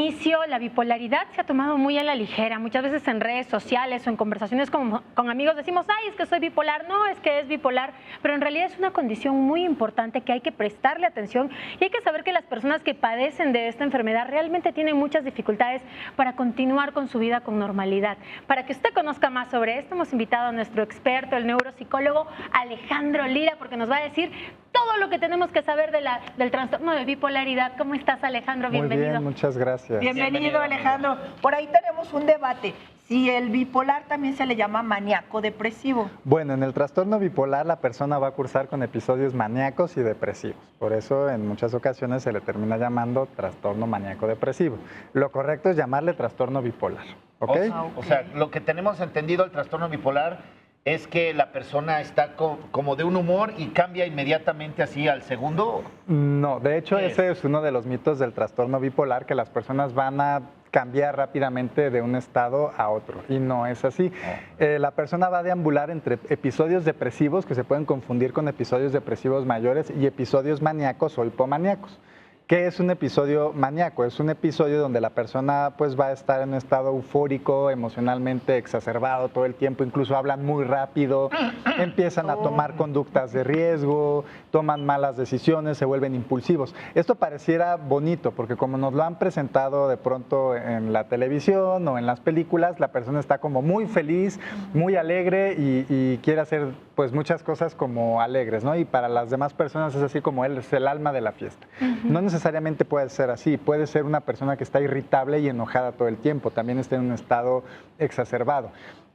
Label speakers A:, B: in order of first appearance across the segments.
A: inicio la bipolaridad se ha tomado muy a la ligera. Muchas veces en redes sociales o en conversaciones con amigos decimos, ay, es que soy bipolar, no, es que es bipolar, pero en realidad es una condición muy importante que hay que prestarle atención y hay que saber que las personas que padecen de esta enfermedad realmente tienen muchas dificultades para continuar con su vida con normalidad. Para que usted conozca más sobre esto, hemos invitado a nuestro experto, el neuropsicólogo Alejandro Lira, porque nos va a decir todo lo que tenemos que saber del trastorno de bipolaridad. ¿Cómo estás, Alejandro? Bienvenido.
B: Muy bien, muchas gracias.
C: Bienvenido, Alejandro. Por ahí tenemos un debate. Si el bipolar también se le llama maníaco depresivo.
B: Bueno, en el trastorno bipolar la persona va a cursar con episodios maníacos y depresivos. Por eso en muchas ocasiones se le termina llamando trastorno maníaco depresivo. Lo correcto es llamarle trastorno bipolar. ¿Ok?
D: O sea, lo que tenemos entendido el trastorno bipolar es que la persona está como de un humor y cambia inmediatamente así al segundo.
B: No, de hecho ese es uno de los mitos del trastorno bipolar, que las personas van a cambiar rápidamente de un estado a otro, y no es así. La persona va a deambular entre episodios depresivos, que se pueden confundir con episodios depresivos mayores, y episodios maníacos o hipomaníacos. ¿Qué es un episodio maníaco? Es un episodio donde la persona pues va a estar en un estado eufórico, emocionalmente exacerbado todo el tiempo, incluso hablan muy rápido, empiezan a tomar conductas de riesgo, toman malas decisiones, se vuelven impulsivos. Esto pareciera bonito porque como nos lo han presentado de pronto en la televisión o en las películas, la persona está como muy feliz, muy alegre y quiere hacer pues muchas cosas como alegres, ¿no? Y para las demás personas es así como él es el alma de la fiesta. No necesariamente puede ser así, puede ser una persona que está irritable y enojada todo el tiempo, también está en un estado exacerbado.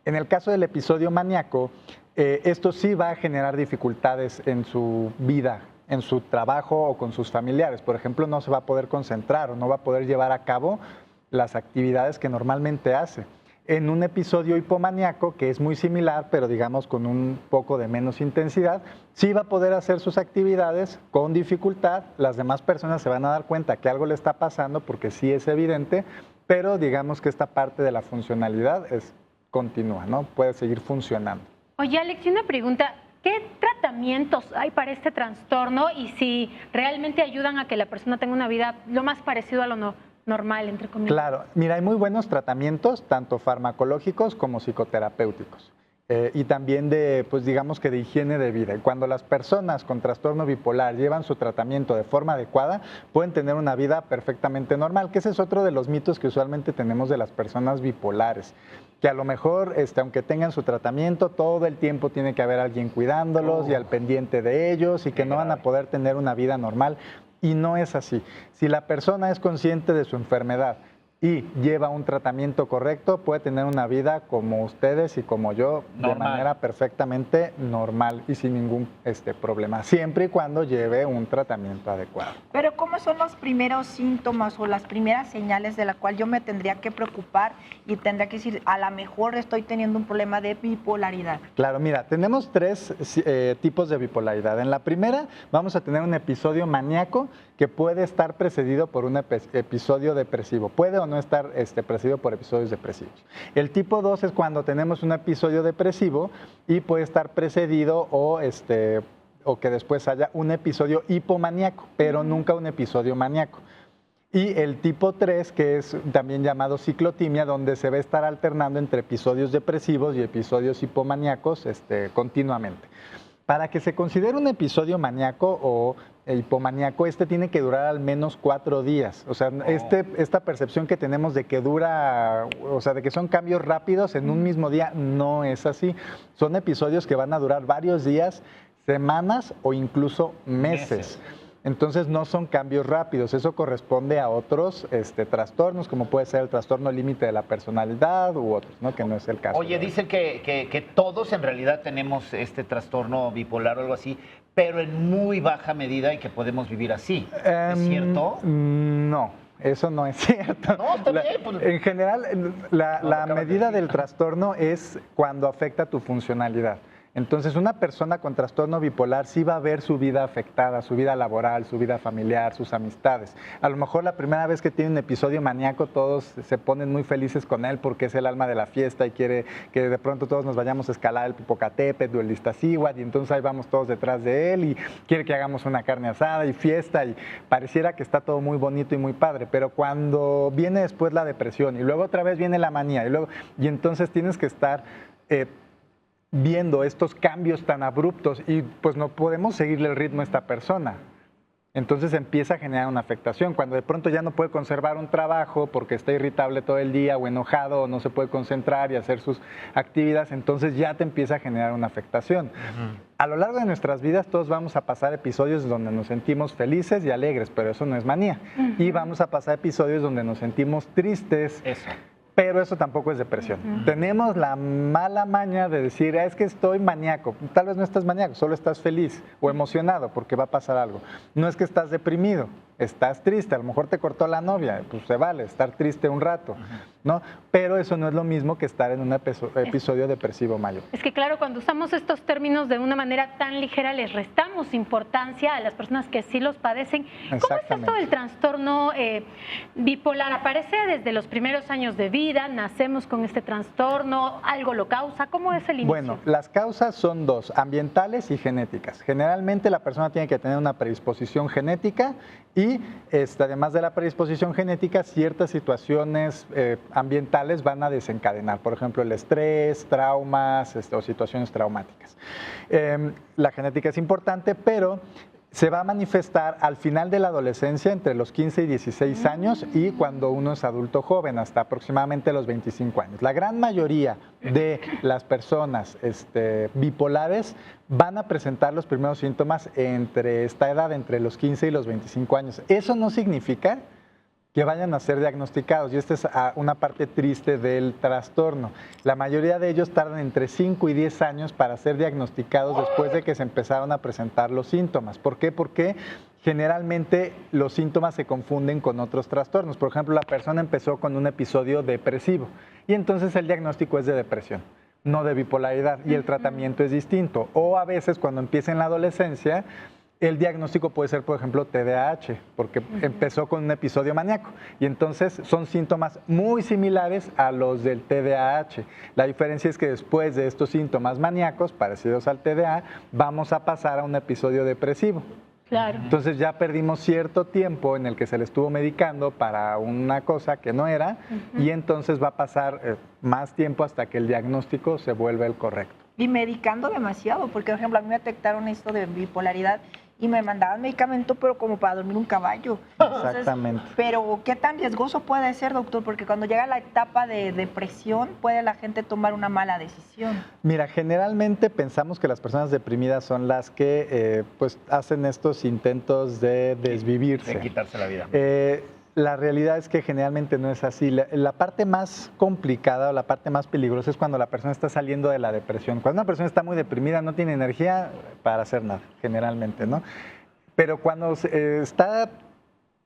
B: En el caso del episodio maníaco, esto sí va a generar dificultades en su vida, en su trabajo o con sus familiares. Por ejemplo, no se va a poder concentrar o no va a poder llevar a cabo las actividades que normalmente hace. En un episodio hipomaníaco, que es muy similar, pero digamos con un poco de menos intensidad, sí va a poder hacer sus actividades con dificultad. Las demás personas se van a dar cuenta que algo le está pasando porque sí es evidente, pero digamos que esta parte de la funcionalidad es continua, ¿no? Puede seguir funcionando.
A: Oye, Alex, una pregunta. ¿Qué tratamientos hay para este trastorno y si realmente ayudan a que la persona tenga una vida lo más parecido a lo normal, entre comillas?
B: Claro, mira, hay muy buenos tratamientos, tanto farmacológicos como psicoterapéuticos. Y también de, pues digamos que de higiene de vida. Y cuando las personas con trastorno bipolar llevan su tratamiento de forma adecuada, pueden tener una vida perfectamente normal, que ese es otro de los mitos que usualmente tenemos de las personas bipolares, que a lo mejor, aunque tengan su tratamiento, todo el tiempo tiene que haber alguien cuidándolos y al pendiente de ellos y que no van a poder tener una vida normal. Y no es así. Si la persona es consciente de su enfermedad y lleva un tratamiento correcto, puede tener una vida como ustedes y como yo, de manera perfectamente normal y sin ningún problema, siempre y cuando lleve un tratamiento adecuado.
C: Pero ¿cómo son los primeros síntomas o las primeras señales de la cual yo me tendría que preocupar y tendría que decir, a lo mejor estoy teniendo un problema de bipolaridad?
B: Claro, mira, tenemos tres tipos de bipolaridad. En la primera vamos a tener un episodio maníaco que puede estar precedido por un episodio depresivo. Puede o no estar precedido por episodios depresivos. El tipo 2 es cuando tenemos un episodio depresivo y puede estar precedido o que después haya un episodio hipomaníaco, pero nunca un episodio maníaco. Y el tipo 3, que es también llamado ciclotimia, donde se va a estar alternando entre episodios depresivos y episodios hipomaníacos continuamente. Para que se considere un episodio maníaco o hipomaníaco, tiene que durar al menos 4 días. O sea, esta percepción que tenemos de que dura, o sea, de que son cambios rápidos en un mismo día, no es así. Son episodios que van a durar varios días, semanas o incluso meses. Entonces no son cambios rápidos, eso corresponde a otros trastornos, como puede ser el trastorno límite de la personalidad u otros, ¿no? Que no es el caso.
D: Oye, dicen que todos en realidad tenemos este trastorno bipolar o algo así, pero en muy baja medida y que podemos vivir así. ¿Es cierto?
B: No. Eso no es cierto.
D: No, está bien. Pues.
B: En general, la medida del trastorno es cuando afecta tu funcionalidad. Entonces, una persona con trastorno bipolar sí va a ver su vida afectada, su vida laboral, su vida familiar, sus amistades. A lo mejor la primera vez que tiene un episodio maníaco, todos se ponen muy felices con él porque es el alma de la fiesta y quiere que de pronto todos nos vayamos a escalar el Popocatépetl o el Iztaccíhuatl, y entonces ahí vamos todos detrás de él y quiere que hagamos una carne asada y fiesta, y pareciera que está todo muy bonito y muy padre, pero cuando viene después la depresión y luego otra vez viene la manía y entonces tienes que estar viendo estos cambios tan abruptos y pues no podemos seguirle el ritmo a esta persona. Entonces empieza a generar una afectación. Cuando de pronto ya no puede conservar un trabajo porque está irritable todo el día o enojado o no se puede concentrar y hacer sus actividades, entonces ya te empieza a generar una afectación. A lo largo de nuestras vidas todos vamos a pasar episodios donde nos sentimos felices y alegres, pero eso no es manía. Y vamos a pasar episodios donde nos sentimos tristes. Pero eso tampoco es depresión. Tenemos la mala maña de decir, es que estoy maníaco. Tal vez no estás maníaco, solo estás feliz o emocionado porque va a pasar algo. No es que estás deprimido, estás triste, a lo mejor te cortó la novia, pues se vale estar triste un rato, ¿no? Pero eso no es lo mismo que estar en un episodio depresivo mayor.
A: Es que claro, cuando usamos estos términos de una manera tan ligera, les restamos importancia a las personas que sí los padecen. ¿Cómo es esto del trastorno bipolar? ¿Aparece desde los primeros años de vida? ¿Nacemos con este trastorno? ¿Algo lo causa? ¿Cómo es el inicio?
B: Bueno, las causas son dos, ambientales y genéticas. Generalmente la persona tiene que tener una predisposición genética y además de la predisposición genética, ciertas situaciones ambientales van a desencadenar, por ejemplo, el estrés, traumas o situaciones traumáticas. La genética es importante, pero se va a manifestar al final de la adolescencia, entre los 15 y 16 años, y cuando uno es adulto joven, hasta aproximadamente los 25 años. La gran mayoría de las personas bipolares van a presentar los primeros síntomas entre esta edad, entre los 15 y los 25 años. Eso no significa que vayan a ser diagnosticados, y esta es una parte triste del trastorno. La mayoría de ellos tardan entre 5 y 10 años para ser diagnosticados después de que se empezaron a presentar los síntomas. ¿Por qué? Porque generalmente los síntomas se confunden con otros trastornos. Por ejemplo, la persona empezó con un episodio depresivo y entonces el diagnóstico es de depresión, no de bipolaridad, y el tratamiento es distinto. O a veces cuando empieza en la adolescencia, el diagnóstico puede ser, por ejemplo, TDAH, porque empezó con un episodio maníaco. Y entonces son síntomas muy similares a los del TDAH. La diferencia es que después de estos síntomas maníacos, parecidos al TDA, vamos a pasar a un episodio depresivo.
A: Claro.
B: Entonces ya perdimos cierto tiempo en el que se le estuvo medicando para una cosa que no era, y entonces va a pasar más tiempo hasta que el diagnóstico se vuelva el correcto.
C: Y medicando demasiado, porque por ejemplo a mí me detectaron esto de bipolaridad y me mandaban medicamento, pero como para dormir un caballo. Entonces,
B: exactamente.
C: Pero ¿qué tan riesgoso puede ser, doctor? Porque cuando llega la etapa de depresión, puede la gente tomar una mala decisión.
B: Mira, generalmente pensamos que las personas deprimidas son las que pues hacen estos intentos de desvivirse.
D: De quitarse la vida.
B: La realidad es que generalmente no es así. La parte más complicada o la parte más peligrosa es cuando la persona está saliendo de la depresión. Cuando una persona está muy deprimida, no tiene energía para hacer nada, generalmente, ¿no? Pero cuando está,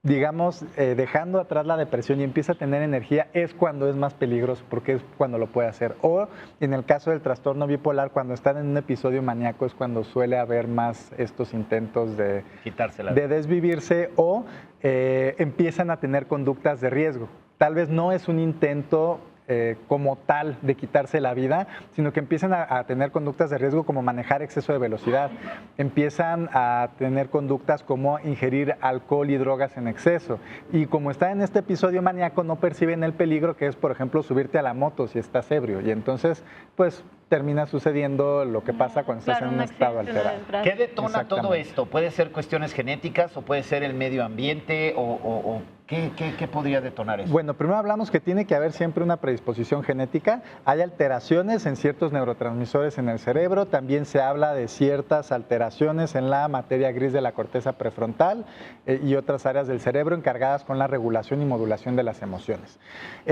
B: digamos, dejando atrás la depresión y empieza a tener energía, es cuando es más peligroso, porque es cuando lo puede hacer. O en el caso del trastorno bipolar, cuando están en un episodio maníaco, es cuando suele haber más estos intentos de
D: quitarse la vida,
B: de desvivirse, o empiezan a tener conductas de riesgo. Tal vez no es un intento como tal de quitarse la vida, sino que empiezan a tener conductas de riesgo como manejar exceso de velocidad, empiezan a tener conductas como ingerir alcohol y drogas en exceso, y como están en este episodio maníaco no perciben el peligro que es, por ejemplo, subirte a la moto si estás ebrio, y entonces pues termina sucediendo lo que pasa cuando estás en un estado alterado.
D: ¿Qué detona todo esto? ¿Puede ser cuestiones genéticas o puede ser el medio ambiente o qué podría detonar eso?
B: Bueno, primero hablamos que tiene que haber siempre una predisposición genética. Hay alteraciones en ciertos neurotransmisores en el cerebro. También se habla de ciertas alteraciones en la materia gris de la corteza prefrontal y otras áreas del cerebro encargadas con la regulación y modulación de las emociones.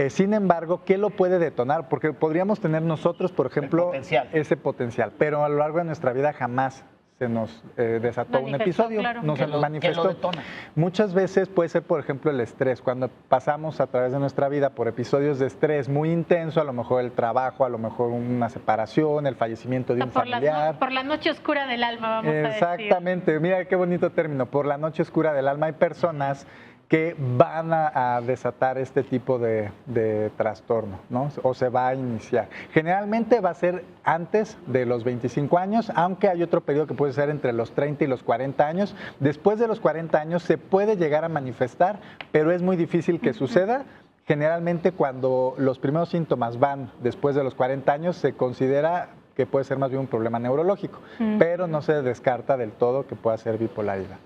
B: Sin embargo, ¿qué lo puede detonar? Porque podríamos tener nosotros, por ejemplo, ese potencial, pero a lo largo de nuestra vida jamás se nos desató un episodio,
A: claro.
B: no se nos manifestó.
D: ¿Qué lo detona?
B: Muchas veces puede ser, por ejemplo, el estrés. Cuando pasamos a través de nuestra vida por episodios de estrés muy intenso, a lo mejor el trabajo, a lo mejor una separación, el fallecimiento de un familiar.
A: Por la noche oscura del alma, vamos a decir.
B: Exactamente, mira qué bonito término, por la noche oscura del alma. Hay personas que van a desatar este tipo de trastorno, ¿no? O se va a iniciar. Generalmente va a ser antes de los 25 años, aunque hay otro periodo que puede ser entre los 30 y los 40 años. Después de los 40 años se puede llegar a manifestar, pero es muy difícil que suceda. Generalmente cuando los primeros síntomas van después de los 40 años, se considera que puede ser más bien un problema neurológico, pero no se descarta del todo que pueda ser bipolaridad.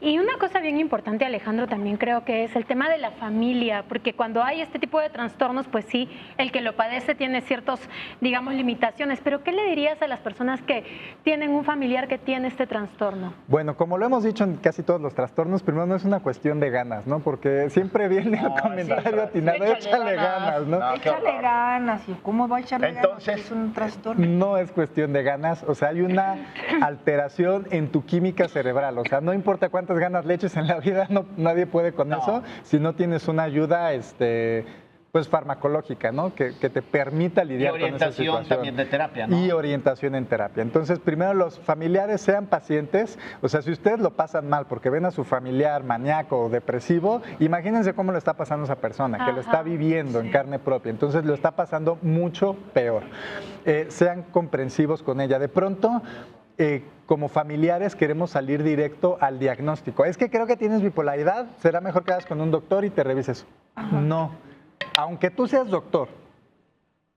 A: Y una cosa bien importante, Alejandro, también creo que es el tema de la familia, porque cuando hay este tipo de trastornos, pues sí, el que lo padece tiene ciertos, digamos, limitaciones, pero ¿qué le dirías a las personas que tienen un familiar que tiene este trastorno?
B: Bueno, como lo hemos dicho en casi todos los trastornos, primero no es una cuestión de ganas, ¿no? Porque siempre viene el comentario atinado, échale ganas, ¿no?
C: No, échale ganas, ¿y cómo va a echarle ganas? Es un trastorno.
B: No es cuestión de ganas, o sea, hay una alteración en tu química cerebral, o sea, no importa cuántas ganas le eches en la vida, nadie puede con eso si no tienes una ayuda pues farmacológica, ¿no? Que te permita lidiar con esa situación. Y orientación
D: también de terapia, ¿no?
B: Y orientación en terapia. Entonces, primero los familiares sean pacientes, o sea, si ustedes lo pasan mal porque ven a su familiar maníaco o depresivo, imagínense cómo lo está pasando esa persona, que lo está viviendo en carne propia, entonces lo está pasando mucho peor. Sean comprensivos con ella. De pronto, como familiares queremos salir directo al diagnóstico. Es que creo que tienes bipolaridad, será mejor que vayas con un doctor y te revises. No, aunque tú seas doctor,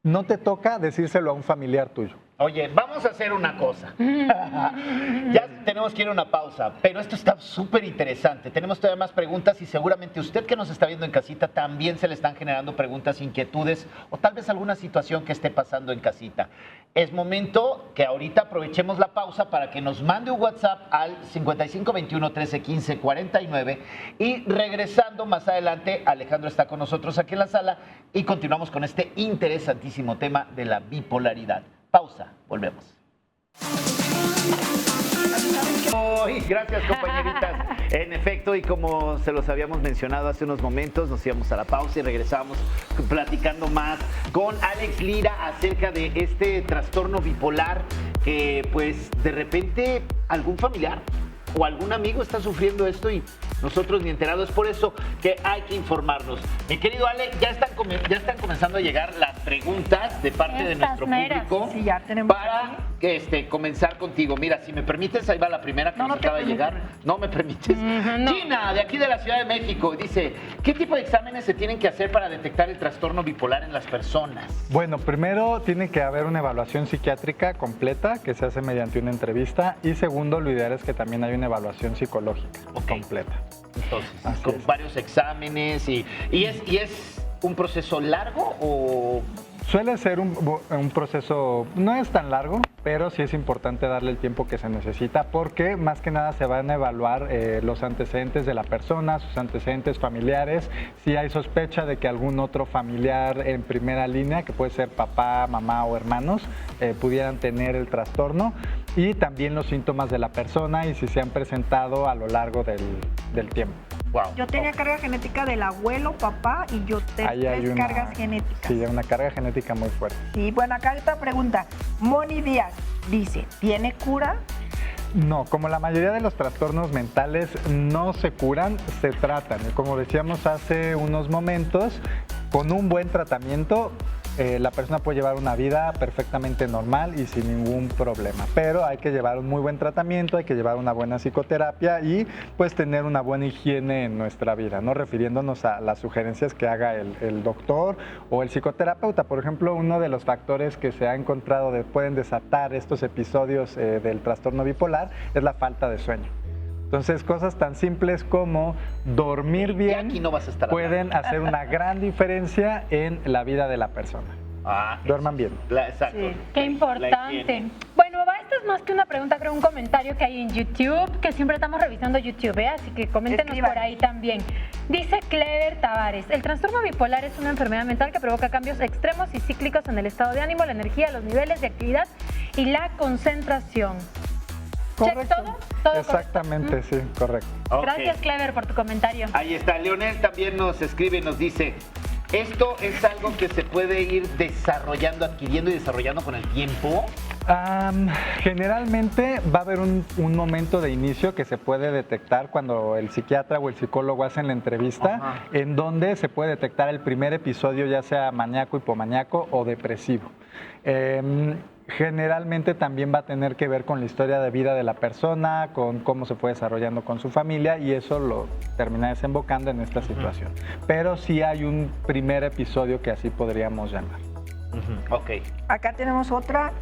B: no te toca decírselo a un familiar tuyo.
D: Oye, vamos a hacer una cosa. Ya tenemos que ir a una pausa, pero esto está súper interesante. Tenemos todavía más preguntas y seguramente usted que nos está viendo en casita también se le están generando preguntas, inquietudes o tal vez alguna situación que esté pasando en casita. Es momento que ahorita aprovechemos la pausa para que nos mande un WhatsApp al 5521 13 15 49 y regresando más adelante, Alejandro está con nosotros aquí en la sala y continuamos con este interesantísimo tema de la bipolaridad. Pausa, volvemos. Gracias, compañeritas. En efecto, y como se los habíamos mencionado hace unos momentos, nos íbamos a la pausa y regresamos platicando más con Alex Lira acerca de este trastorno bipolar que pues de repente algún familiar o algún amigo está sufriendo esto y nosotros ni enterados. Es por eso que hay que informarnos. Mi querido Ale, ya están comenzando a llegar las preguntas de parte de nuestro público.
C: Sí, ya tenemos
D: para comenzar contigo. Mira, si me permites, ahí va la primera que nos acaba de llegar. No me permites. No. Gina, de aquí de la Ciudad de México, dice, ¿qué tipo de exámenes se tienen que hacer para detectar el trastorno bipolar en las personas?
B: Bueno, primero tiene que haber una evaluación psiquiátrica completa que se hace mediante una entrevista y segundo, lo ideal es que también haya una evaluación psicológica completa.
D: Entonces, con varios exámenes y es un proceso largo o...
B: Suele ser un proceso, no es tan largo, pero sí es importante darle el tiempo que se necesita porque más que nada se van a evaluar los antecedentes de la persona, sus antecedentes familiares, si hay sospecha de que algún otro familiar en primera línea, que puede ser papá, mamá o hermanos, pudieran tener el trastorno y también los síntomas de la persona y si se han presentado a lo largo del tiempo.
C: Wow. Yo tenía carga genética del abuelo, papá, y yo tres cargas genéticas.
B: Sí, una carga genética muy fuerte.
C: Sí, bueno, acá esta pregunta. Moni Díaz dice, ¿tiene cura?
B: No, como la mayoría de los trastornos mentales no se curan, se tratan. Como decíamos hace unos momentos, con un buen tratamiento la persona puede llevar una vida perfectamente normal y sin ningún problema, pero hay que llevar un muy buen tratamiento, hay que llevar una buena psicoterapia y pues tener una buena higiene en nuestra vida, ¿no? Refiriéndonos a las sugerencias que haga el doctor o el psicoterapeuta. Por ejemplo, uno de los factores que se ha encontrado pueden desatar estos episodios del trastorno bipolar es la falta de sueño. Entonces, cosas tan simples como dormir bien pueden hacer una gran diferencia en la vida de la persona. Duerman bien.
D: Exacto. Sí.
A: Qué importante. Bueno, esta es más que una pregunta, creo un comentario que hay en YouTube, que siempre estamos revisando YouTube, así que coméntenos por ahí también. Dice Clever Tavares, el trastorno bipolar es una enfermedad mental que provoca cambios extremos y cíclicos en el estado de ánimo, la energía, los niveles de actividad y la concentración. Check todo.
B: Exactamente, sí, correcto.
D: Ok.
A: Gracias, Clever, por tu comentario.
D: Ahí está. Leonel también nos escribe y nos dice, ¿esto es algo que se puede ir desarrollando, adquiriendo y desarrollando con el tiempo?
B: Generalmente va a haber un momento de inicio que se puede detectar cuando el psiquiatra o el psicólogo hacen la entrevista,
D: Ajá.
B: en donde se puede detectar el primer episodio, ya sea maníaco, hipomaníaco o depresivo. Generalmente también va a tener que ver con la historia de vida de la persona, con cómo se fue desarrollando con su familia, y eso lo termina desembocando en esta situación. Pero sí hay un primer episodio que así podríamos llamar.
D: Ok.
C: Acá tenemos otra.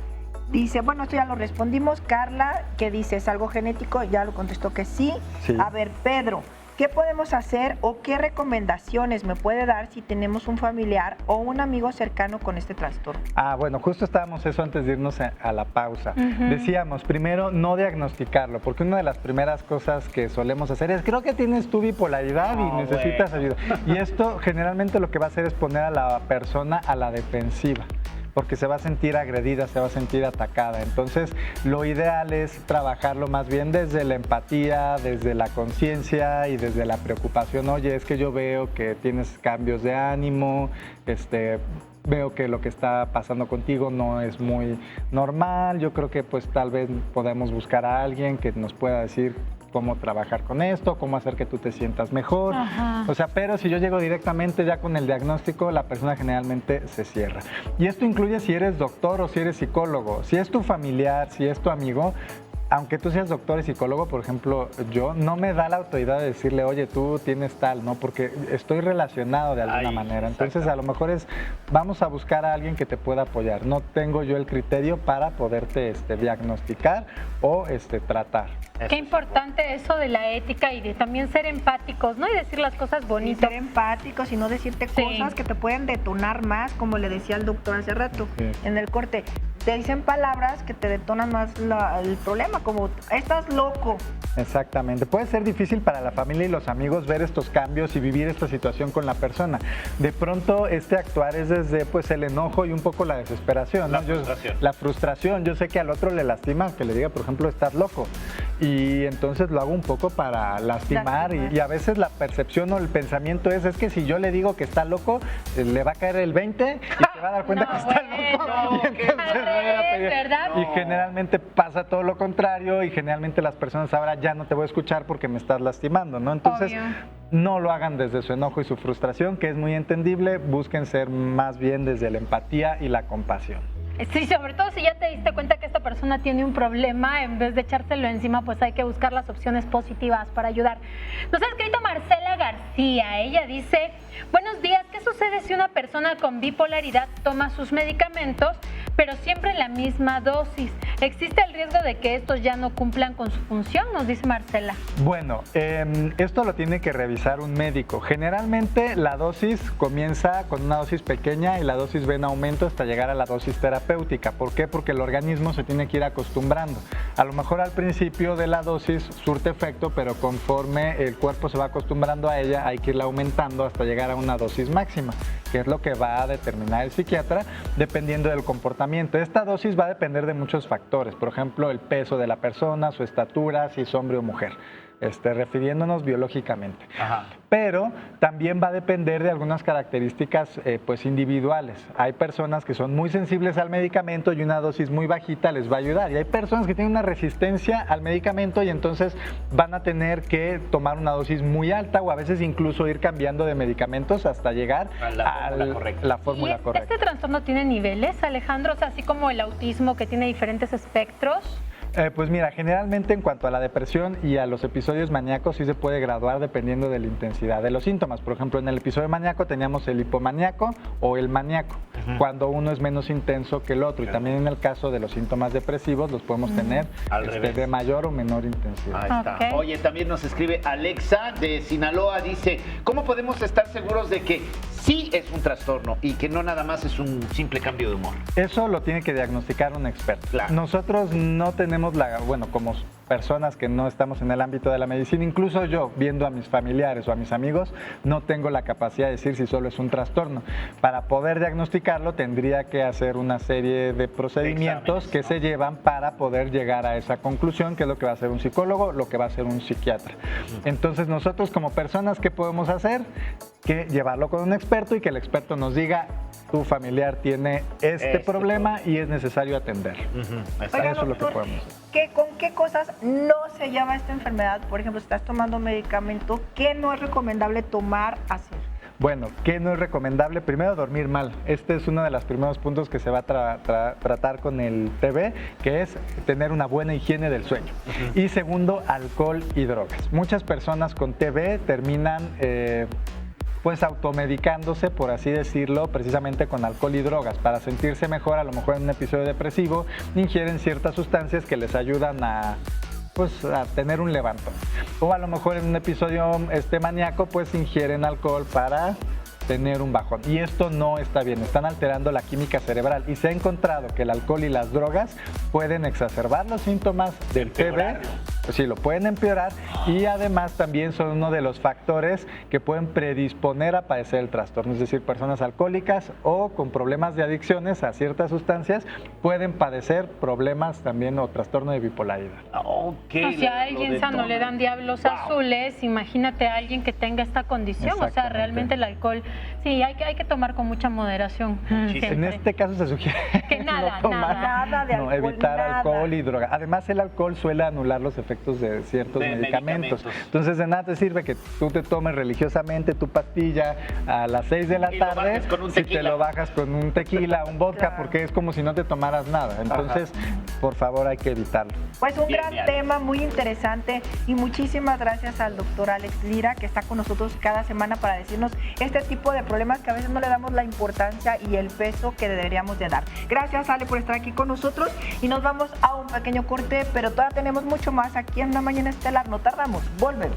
C: Dice, bueno, esto ya lo respondimos. Carla, que dice, ¿es algo genético? Ya lo contestó que sí.
B: Sí.
C: A ver, Pedro, ¿qué podemos hacer o qué recomendaciones me puede dar si tenemos un familiar o un amigo cercano con este trastorno?
B: Bueno, justo estábamos eso antes de irnos a la pausa. Decíamos, primero, no diagnosticarlo, porque una de las primeras cosas que solemos hacer es, creo que tienes tu bipolaridad y necesitas ayuda. Y esto generalmente lo que va a hacer es poner a la persona a la defensiva, porque se va a sentir agredida, se va a sentir atacada. Entonces, lo ideal es trabajarlo más bien desde la empatía, desde la conciencia y desde la preocupación. Oye, es que yo veo que tienes cambios de ánimo, veo que lo que está pasando contigo no es muy normal. Yo creo que pues tal vez podemos buscar a alguien que nos pueda decir cómo trabajar con esto, cómo hacer que tú te sientas mejor.
A: Ajá.
B: O sea, pero si yo llego directamente ya con el diagnóstico, la persona generalmente se cierra. Y esto incluye si eres doctor o si eres psicólogo. Si es tu familiar, si es tu amigo, aunque tú seas doctor y psicólogo, por ejemplo, yo, no me da la autoridad de decirle, oye, tú tienes tal, ¿no? Porque estoy relacionado de alguna manera. Entonces, a lo mejor vamos a buscar a alguien que te pueda apoyar. No tengo yo el criterio para poderte diagnosticar o tratar.
A: Qué importante eso de la ética y de también ser empáticos, ¿no? Y decir las cosas
C: Y
A: bonitas.
C: ser empáticos y no decirte
A: Sí.
C: cosas que te pueden detonar más, como le decía el doctor hace rato
B: Sí.
C: en el corte. Te dicen palabras que te detonan más el problema, como estás loco.
B: Exactamente. Puede ser difícil para la familia y los amigos ver estos cambios y vivir esta situación con la persona. De pronto, actuar es desde el enojo y un poco la desesperación, ¿no? La frustración. Yo sé que al otro le lastima que le diga, por ejemplo, estás loco. Y entonces lo hago un poco para lastimar. Y a veces la percepción o el pensamiento es que si yo le digo que está loco, le va a caer el 20 y se va a dar cuenta que está loco. Y entonces
A: ¿verdad?
B: y generalmente pasa todo lo contrario y generalmente las personas ahora ya no te voy a escuchar porque me estás lastimando, ¿no? Entonces,
A: Obvio.
B: no lo hagan desde su enojo y su frustración, que es muy entendible, busquen ser más bien desde la empatía y la compasión.
A: Sí, sobre todo si ya te diste cuenta que esta persona tiene un problema, en vez de echárselo encima, pues hay que buscar las opciones positivas para ayudar. Nos ha escrito Marcela García. Ella dice, buenos días, ¿qué sucede si una persona con bipolaridad toma sus medicamentos, pero siempre la misma dosis? ¿Existe el riesgo de que estos ya no cumplan con su función? Nos dice Marcela.
B: Bueno, esto lo tiene que revisar un médico. Generalmente la dosis comienza con una dosis pequeña y la dosis va en aumento hasta llegar a la dosis terapéutica. ¿Por qué? Porque el organismo se tiene que ir acostumbrando. A lo mejor al principio de la dosis surte efecto, pero conforme el cuerpo se va acostumbrando a ella, hay que irla aumentando hasta llegar a una dosis máxima, que es lo que va a determinar el psiquiatra dependiendo del comportamiento. Esta dosis va a depender de muchos factores, por ejemplo, el peso de la persona, su estatura, si es hombre o mujer. Refiriéndonos biológicamente.
D: Ajá.
B: Pero también va a depender de algunas características individuales. Hay personas que son muy sensibles al medicamento y una dosis muy bajita les va a ayudar. Y hay personas que tienen una resistencia al medicamento y entonces van a tener que tomar una dosis muy alta o a veces incluso ir cambiando de medicamentos hasta llegar
D: a la fórmula correcta.
A: ¿Este trastorno tiene niveles, Alejandro? O sea, así como el autismo que tiene diferentes espectros.
B: Pues mira, generalmente en cuanto a la depresión y a los episodios maníacos sí se puede graduar dependiendo de la intensidad de los síntomas. Por ejemplo, en el episodio maníaco teníamos el hipomaníaco o el maníaco, cuando uno es menos intenso que el otro. Claro. Y también en el caso de los síntomas depresivos los podemos tener de mayor o menor intensidad.
D: Ahí está. Okay. Oye, también nos escribe Alexa de Sinaloa, dice, ¿cómo podemos estar seguros de que sí sí es un trastorno y que no nada más es un simple cambio de humor.
B: Eso lo tiene que diagnosticar un experto.
D: Claro.
B: Nosotros no tenemos como personas que no estamos en el ámbito de la medicina, incluso yo, viendo a mis familiares o a mis amigos, no tengo la capacidad de decir si solo es un trastorno. Para poder diagnosticarlo tendría que hacer una serie de procedimientos que se llevan para poder llegar a esa conclusión, que es lo que va a hacer un psicólogo, lo que va a hacer un psiquiatra. Entonces nosotros como personas, ¿qué podemos hacer? Que llevarlo con un experto y que el experto nos diga: tu familiar tiene este problema y es necesario atender.
C: Oiga,
B: Eso es lo que
C: doctor,
B: podemos hacer.
C: ¿con qué cosas no se lleva esta enfermedad? Por ejemplo, si estás tomando medicamento, ¿qué no es recomendable tomar, hacer?
B: Bueno, ¿qué no es recomendable? Primero, dormir mal. Este es uno de los primeros puntos que se va a tratar con el TB, que es tener una buena higiene del sueño. Y segundo, alcohol y drogas. Muchas personas con TB terminan pues automedicándose, por así decirlo, precisamente con alcohol y drogas. Para sentirse mejor, a lo mejor en un episodio depresivo, ingieren ciertas sustancias que les ayudan a tener un levantón. O a lo mejor en un episodio maníaco, pues ingieren alcohol para tener un bajón. Y esto no está bien, están alterando la química cerebral. Y se ha encontrado que el alcohol y las drogas pueden exacerbar los síntomas del TB. Pues sí, lo pueden empeorar, y además también son uno de los factores que pueden predisponer a padecer el trastorno. Es decir, personas alcohólicas o con problemas de adicciones a ciertas sustancias pueden padecer problemas también o trastorno de bipolaridad.
D: Okay,
A: si a alguien sano le dan diablos azules, imagínate a alguien que tenga esta condición. O sea, realmente el alcohol, sí, hay que tomar con mucha moderación.
B: En este caso se sugiere
A: que nada,
B: no tomar,
C: nada de alcohol,
B: evitar
C: nada.
B: alcohol y droga. Además, el alcohol suele anular los efectos de ciertos medicamentos. Entonces, de nada te sirve que tú te tomes religiosamente tu pastilla a las 6 de la tarde si te lo bajas con un tequila, un vodka,
C: Claro.
B: porque es como si no te tomaras nada. Entonces, por favor, hay que evitarlo.
C: Pues un gran tema, muy interesante, y muchísimas gracias al doctor Alex Lira, que está con nosotros cada semana para decirnos este tipo de problemas que a veces no le damos la importancia y el peso que deberíamos de dar. Gracias, Ale, por estar aquí con nosotros, y nos vamos a un pequeño corte, pero todavía tenemos mucho más aquí en Una Mañana Estelar. No tardamos, volvemos.